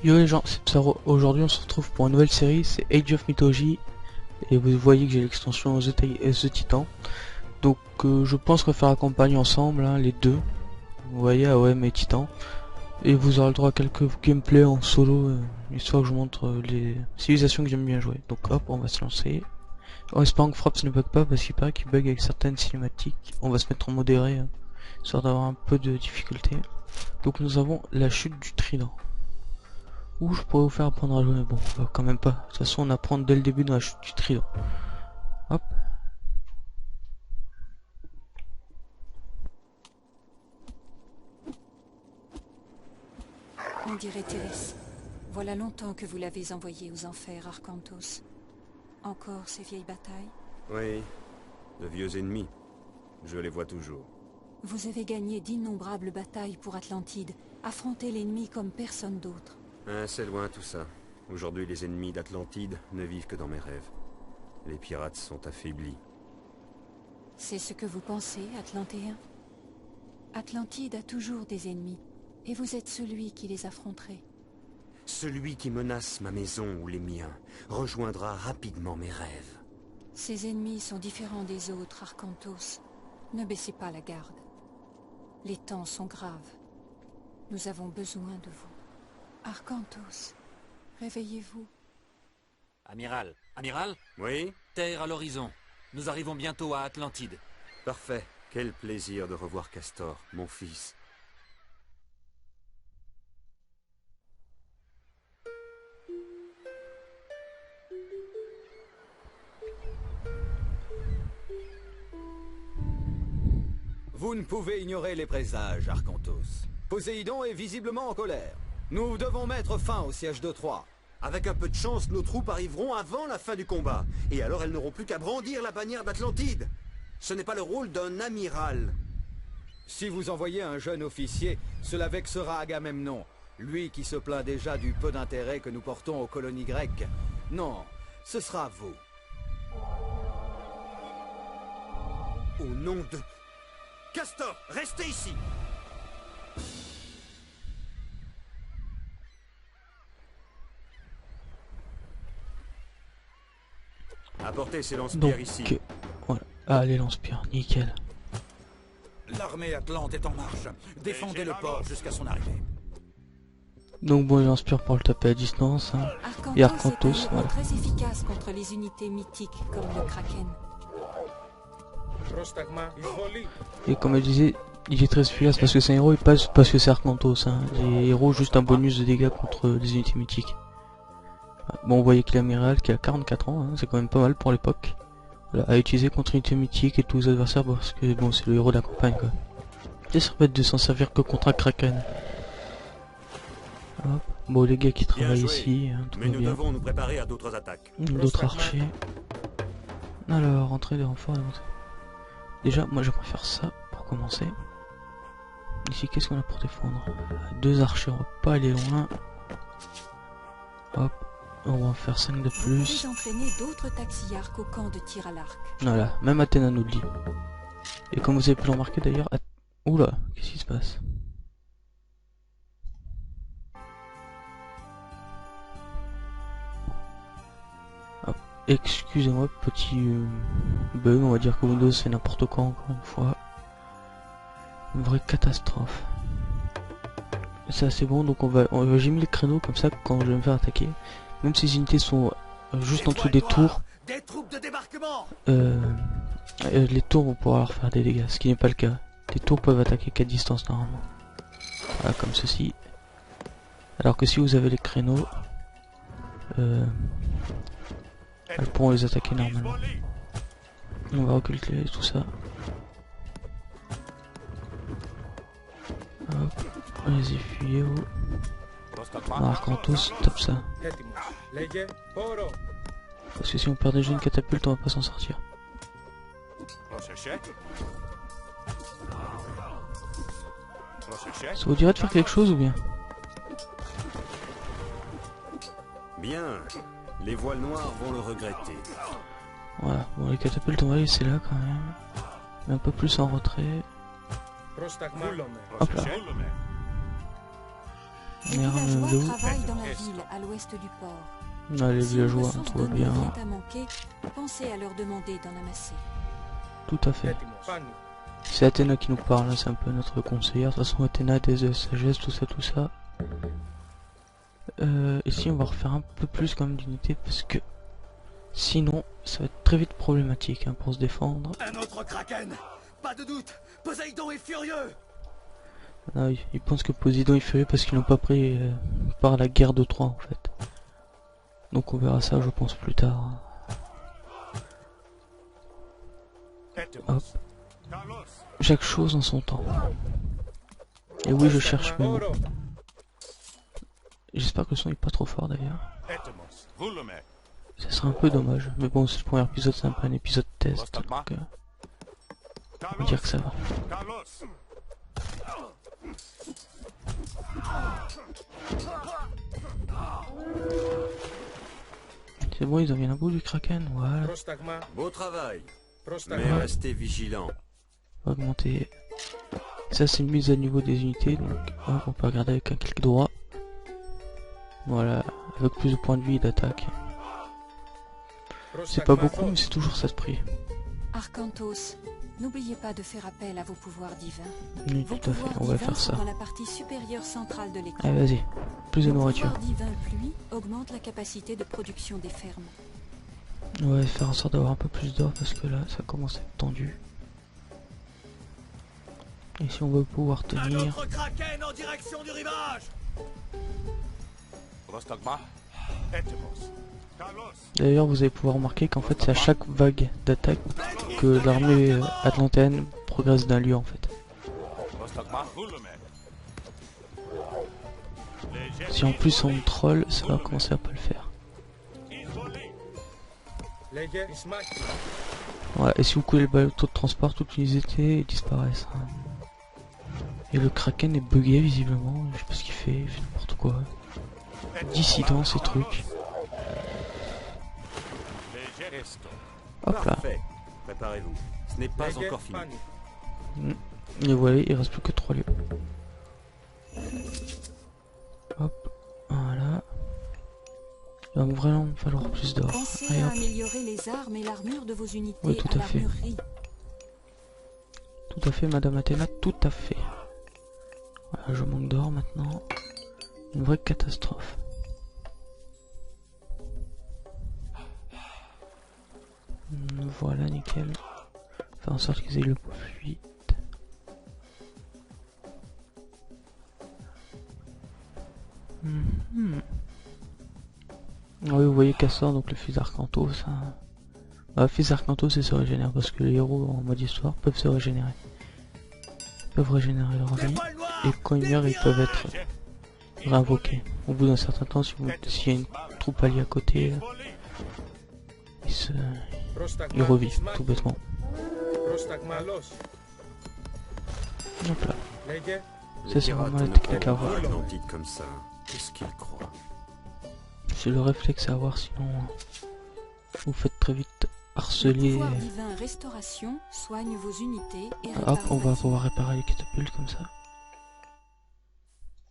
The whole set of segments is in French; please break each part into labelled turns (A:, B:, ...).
A: Yo les gens, c'est Psaro. Aujourd'hui on se retrouve pour une nouvelle série, c'est Age of Mythology. Et vous voyez que j'ai l'extension The Titan. Donc je pense qu'on va faire la campagne ensemble, hein, les deux. Vous voyez, AOM et Titan. Et vous aurez le droit à quelques gameplay en solo, histoire que je montre les civilisations que j'aime bien jouer. Donc hop, on va se lancer. En espérant que Fraps ne bug pas, parce qu'il paraît qu'il bug avec certaines cinématiques. On va se mettre en modéré, hein, histoire d'avoir un peu de difficulté. Donc nous avons la chute du trident. Ou je pourrais vous faire apprendre à jouer, mais bon, quand même pas. De toute façon, on apprend dès le début dans la chute du trident. Hop.
B: On dirait Thérèse. Voilà longtemps que vous l'avez envoyé aux enfers, Arcantos. Encore ces vieilles batailles?
C: Oui, de vieux ennemis. Je les vois toujours.
B: Vous avez gagné d'innombrables batailles pour Atlantide, affronté l'ennemi comme personne d'autre.
C: Ah, c'est loin tout ça. Aujourd'hui, les ennemis d'Atlantide ne vivent que dans mes rêves. Les pirates sont affaiblis.
B: C'est ce que vous pensez, Atlantéen? Atlantide a toujours des ennemis, et vous êtes celui qui les affronterait.
C: Celui qui menace ma maison ou les miens rejoindra rapidement mes rêves.
B: Ces ennemis sont différents des autres, Arcantos. Ne baissez pas la garde. Les temps sont graves. Nous avons besoin de vous. Arcantos, réveillez-vous.
D: Amiral, Amiral,
C: Oui?
D: terre à l'horizon. Nous arrivons bientôt à Atlantide.
C: Parfait. Quel plaisir de revoir Castor, mon fils.
E: Vous ne pouvez ignorer les présages, Arcantos. Poséidon est visiblement en colère. Nous devons mettre fin au siège de Troie.
C: Avec un peu de chance, nos troupes arriveront avant la fin du combat. Et alors elles n'auront plus qu'à brandir la bannière d'Atlantide. Ce n'est pas le rôle d'un amiral.
E: Si vous envoyez un jeune officier, cela vexera Agamemnon, lui qui se plaint déjà du peu d'intérêt que nous portons aux colonies grecques. Non, ce sera vous.
C: Au nom de... Castor, restez ici! Apportez ces lance-pierres ici.
A: Voilà. Ah, les lance-pierres, nickel.
F: L'armée atlante est en marche. Défendez le port jusqu'à son arrivée.
A: Donc bon, les lance-pierres pour le taper à distance, hein. Et Arcantos,
B: est un héros
A: voilà.
B: très efficace contre les unités mythiques comme le Kraken.
A: Et comme je disais, il est très efficace parce que c'est un héros et pas parce que c'est Arcantos, hein. Les héros juste un bonus de dégâts contre les unités mythiques. Bon, vous voyez que l'amiral qui a 44 ans, hein, c'est quand même pas mal pour l'époque. Voilà, à utiliser contre une unité mythique et tous les adversaires parce que bon, c'est le héros de la campagne quoi. Et ça va être de s'en servir que contre un Kraken. Hop. Bon, les gars qui travaillent ici, hein, tout
C: Mais
A: va
C: nous
A: bien.
C: devons nous préparer à d'autres attaques.
A: D'autres archers. Alors, entrée des renforts. Déjà, moi je préfère ça pour commencer. Ici, qu'est-ce qu'on a pour défendre? Deux archers, on va pas aller loin. Hop, on va en faire 5 de
B: Vous
A: plus.
B: pouvez entraîner d'autres taxiarques au camp de tir à l'arc.
A: Voilà, même Athéna nous le dit. Et comme vous avez pu le remarquer d'ailleurs, oula, qu'est-ce qui se passe? Hop, excusez-moi, petit bug, on va dire que Windows fait n'importe quoi encore une fois. Une vraie catastrophe. Ça c'est bon, donc j'ai mis les créneaux comme ça quand je vais me faire attaquer. Même si les unités sont juste en dessous des tours.
F: Des troupes de débarquement.
A: Les tours vont pouvoir leur faire des dégâts, ce qui n'est pas le cas. Les tours peuvent attaquer qu'à distance normalement. Voilà, comme ceci. Alors que si vous avez les créneaux, elles pourront les attaquer normalement. On va reculer tout ça. Hop, allez-y, fuyez-vous. Arcantos, tape ça. Parce que si on perd déjà une catapulte, on va pas s'en sortir. Ça vous dirait de faire quelque chose ou bien?
C: Bien. Les voiles noirs vont le regretter.
A: Voilà, bon les catapultes on va laisser là quand même. Mais un peu plus en retrait. Hop là.
B: Les
A: Merde,
B: villageois travaillent dans la ville, à l'ouest du port.
A: Ah, les
B: Si une
A: villageois,
B: ressource
A: tout va
B: d'eau
A: bien.
B: vient à manquer, pensez à leur demander d'en amasser.
A: Tout à fait. C'est Athéna qui nous parle, hein, c'est un peu notre conseillère. De toute façon, Athéna, des œufs de sagesse, tout ça, tout ça. Ici, on va refaire un peu plus quand même d'unités parce que sinon, ça va être très vite problématique hein, pour se défendre.
E: Un autre Kraken. Pas de doute, Poséidon est furieux.
A: Ah, ils pensent que Poséidon est furieux parce qu'ils n'ont pas pris par la guerre de Troie en fait. Donc on verra ça, je pense, plus tard. Hop. Chaque chose en son temps. Et oui, je cherche mes mots. J'espère que le son est pas trop fort d'ailleurs. Ça serait un peu dommage. Mais bon, c'est le premier épisode, c'est un peu un épisode test. Donc, on va dire que ça va. C'est bon, ils ont bien un bout du Kraken, voilà.
C: Beau travail. Mais restez vigilants.
A: Augmenter. Ça c'est une mise à niveau des unités, donc hop, on peut regarder avec un clic droit. Voilà, avec plus de points de vie et d'attaque. C'est pas beaucoup, mais c'est toujours ça de prix.
B: Arcantos, n'oubliez pas de faire appel à vos pouvoirs divins.
A: Oui,
B: Vos
A: tout à fait,
B: pouvoirs
A: on va
B: divins
A: faire
B: sont
A: ça.
B: dans la partie supérieure centrale de l'écran.
A: Allez, vas-y, plus de
B: Le
A: nourriture.
B: pouvoir divin pluie augmente la capacité de production des fermes.
A: On va faire en sorte d'avoir un peu plus d'or parce que là, ça commence à être tendu. Et si on veut pouvoir
E: Un
A: tenir...
E: autre Kraken en direction du rivage.
A: D'ailleurs, vous allez pouvoir remarquer qu'en fait, c'est à chaque vague d'attaque que l'armée atlantéenne progresse d'un lieu en fait. Si en plus on troll, ça va commencer à pas le faire. Voilà, et si vous coulez le bateau de transport, toutes les unités disparaissent. Hein. Et le Kraken est bugué visiblement, je sais pas ce qu'il fait n'importe quoi. Dissident ces trucs. Hop là.
C: Parfait. Préparez-vous. Ce n'est pas encore fini.
A: Et voilà, il reste plus que 3 lieux. Hop, voilà. Il va vraiment falloir plus d'or.
B: Pensez
A: Allez
B: à
A: hop,
B: améliorer les armes et l'armure de vos unités
A: Oui, tout
B: à
A: à fait.
B: l'armurerie.
A: tout à fait Madame Athéna, tout à fait. Voilà, je manque d'or maintenant. Une vraie catastrophe. Voilà, nickel. Faire en sorte qu'ils aient le plus vite. Ah oui, vous voyez Castor, donc le fils d'Arcantos. Hein. Le fils d'Arcantos, il se régénère parce que les héros en mode histoire peuvent se régénérer. Ils peuvent régénérer leur vie. Et quand ils meurent, ils peuvent être réinvoqués. Au bout d'un certain temps, s'il y a une troupe alliée à côté, ils revivent, tout bêtement. Hop là. Ça, c'est vraiment la technique à avoir.
C: Atlantide comme ça. Qu'est-ce qu'il croit?
A: C'est le réflexe à avoir, sinon vous faites très vite
B: Le
A: harceler.
B: pouvoir divin restauration soigne vos unités et
A: Hop,
B: répare
A: on
B: vos
A: va
B: bâtiments.
A: pouvoir réparer les catapultes comme ça.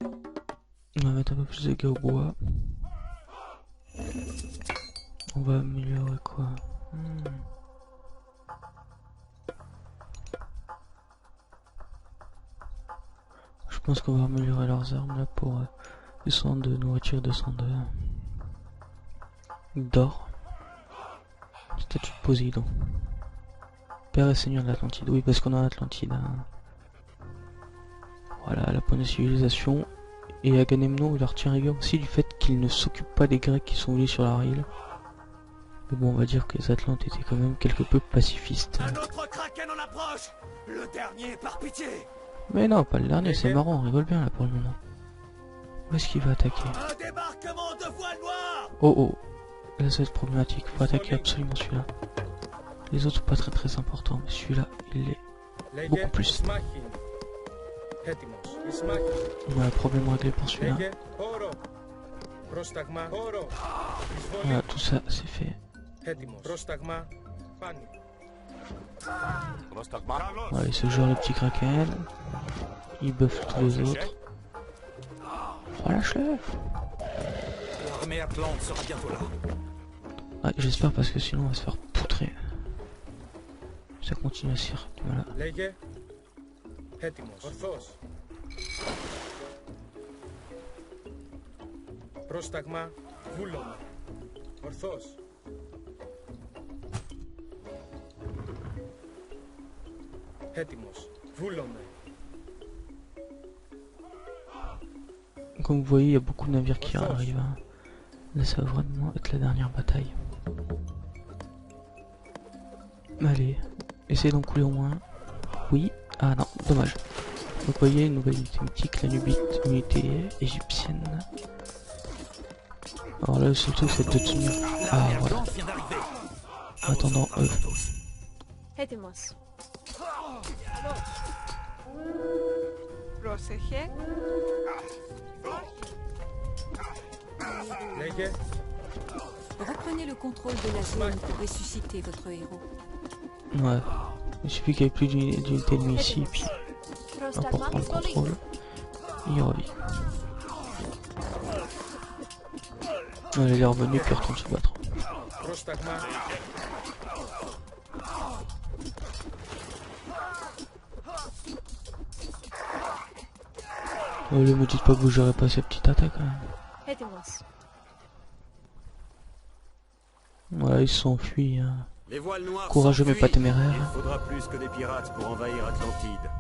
A: On va mettre un peu plus de gars au bois. On va améliorer quoi? Je pense qu'on va améliorer leurs armes là pour 200 de nourriture, 200 d'or. Statue de Poséidon. Père et Seigneur de l'Atlantide. Oui, parce qu'on a l'Atlantide. Hein. Voilà, la pointe de civilisation. Et Agamemnon, il leur tient rigueur aussi du fait qu'il ne s'occupe pas des Grecs qui sont venus sur la île. Mais bon, on va dire que les Atlantes étaient quand même quelque peu pacifistes.
E: Un autre Kraken en approche. Le dernier, par pitié.
A: Mais non, pas le dernier, c'est marrant, on rigole bien là pour le moment. Où est-ce qu'il va attaquer?
E: Un débarquement de voile noire.
A: Oh oh, là ça va être problématique, faut attaquer absolument celui-là. Les autres pas très importants, mais celui-là, il l'est beaucoup plus. Voilà, problème réglé pour celui-là. Voilà, tout ça c'est fait. Voilà, il se gère le petit Kraken. Il buff tous les autres. Oh lâche-le.
F: L'armée Atlante sera bientôt là.
A: Ouais, j'espère parce que sinon on va se faire poutrer. Ça continue à se faire. Voilà.
G: Λέγε. Έτοιμος. Ορθός. Πρόσταγμα. Βούλωμα. Ορθός. Έτοιμος. Βούλωμα.
A: Comme vous voyez, il y a beaucoup de navires qui arrivent. Hein. Là, ça va vraiment être la dernière bataille. Allez, essayez d'en couler au moins. Oui. Ah non, dommage. Donc vous voyez, une nouvelle unité mythique, la Nubite, unité égyptienne. Alors là, surtout, c'est de tenir. Ah voilà. En attendant,
H: Έτοιμος. Πρόσεχε.
G: Λέγε.
B: Reprenez le contrôle de la zone pour ressusciter votre héros.
A: Ouais. Il suffit qu'il n'y ait plus d'unité ennemie ici, puis on peut reprendre le contrôle. Il revient. Ouais, il est revenu puis il retourne se battre.
G: Πρόσταγμα.
A: Ne me dites pas que vous gérez pas ces petites attaques quand même.
H: Έτοιμος.
A: Ouais, ils se sont enfuis. Hein.
C: Les voiles noires
A: Courageux mais pas
C: s'enfuient.
A: téméraire.
C: Il faudra plus que des pirates pour envahir Atlantide.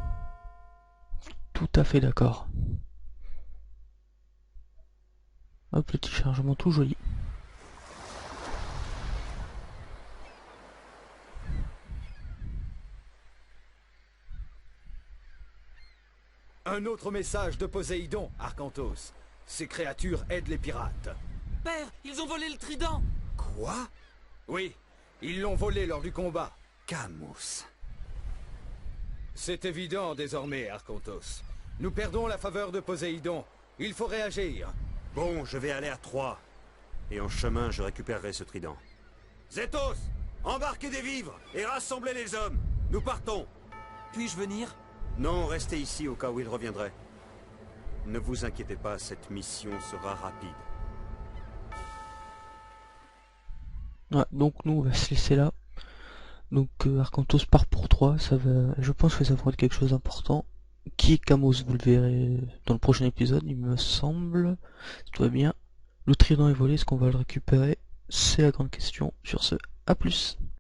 A: Tout à fait d'accord. Hop, petit chargement tout joli.
E: Un autre message de Poséidon, Arcantos. Ces créatures aident les pirates.
D: Père, ils ont volé le trident.
C: Quoi?
E: Oui, ils l'ont volé lors du combat.
C: Camus.
E: C'est évident désormais, Arcantos. Nous perdons la faveur de Poséidon. Il faut réagir.
C: Bon, je vais aller à Troie. Et en chemin, je récupérerai ce trident. Zétos, embarquez des vivres et rassemblez les hommes. Nous partons.
D: Puis-je venir?
C: Non, restez ici au cas où il reviendrait. Ne vous inquiétez pas, cette mission sera rapide.
A: Ouais, donc nous on va se laisser là. Donc Arcantos part pour 3, ça va. Je pense que ça va être quelque chose d'important. Qui est Camus, vous le verrez dans le prochain épisode, il me semble. Si tout va bien. Le trident est volé, est-ce qu'on va le récupérer? C'est la grande question. Sur ce, à plus.